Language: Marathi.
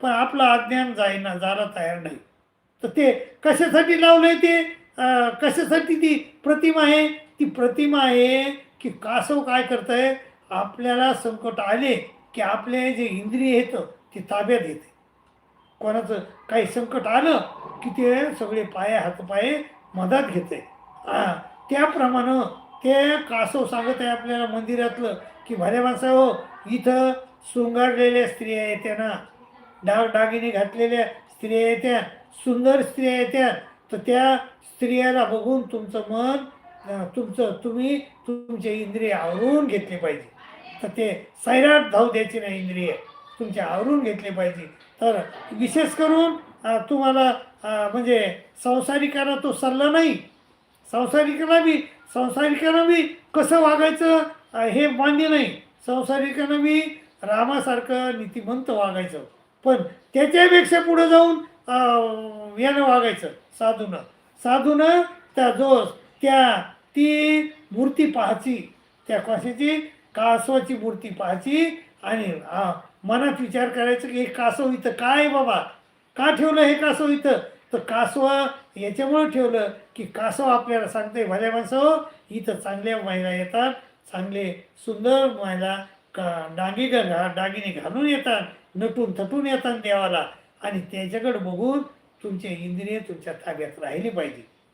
पण आपलं अज्ञान जायला तयार नाही. तर ते कशासाठी लावलंय ते कशासाठी ती प्रतिमा आहे? ती प्रतिमा आहे की कासव काय करतंय, आपल्याला संकट आले की आपले जे इंद्रिय आहेत ते ताब्यात येते. कोणाचं काही संकट आलं की ते सगळे पाय हातपाय मदत घेते. त्याप्रमाणे ते कासव सांगत आहे आपल्याला मंदिरातलं की भल्या माणसा हो, इथं शृंगारलेल्या स्त्रिया येत्या ना, दागिने घातलेल्या स्त्रिया येत्या, सुंदर स्त्रिया येत्या, तर त्या स्त्रियाला बघून तुमचं मन तुम्ही तुमचे इंद्रिय आवरून घेतले पाहिजे. तर ते सैराट धाव द्यायची नाही, इंद्रिय तुमचे आवरून घेतले पाहिजे. तर विशेष करून तुम्हाला म्हणजे संसारिकांना तो सल्ला नाही. संसारिकांना बी कसं वागायचं हे मान्य नाही. संसारिकांना बी रामासारखं नीतिमंत वागायचं, पण त्याच्यापेक्षा पुढे जाऊन यानं वागायचं साधूनं त्या ती मूर्ती पाहायची, त्या कशाची, कासवाची मूर्ती पाहायची आणि मनात विचार करायचं की हे कासव इथं काय बाबा, का ठेवलं हे कासव इथं? तर कासव याच्यामुळे ठेवलं की कासव आपल्याला सांगते, भल्या माणसं इथं चांगल्या महिला येतात, चांगले सुंदर महिला दागिने घालून येतात, नटून थटून येतात देवाला, आणि त्याच्याकडे बघून तुमचे इंद्रिय तुमच्या ताब्यात राहिली पाहिजे.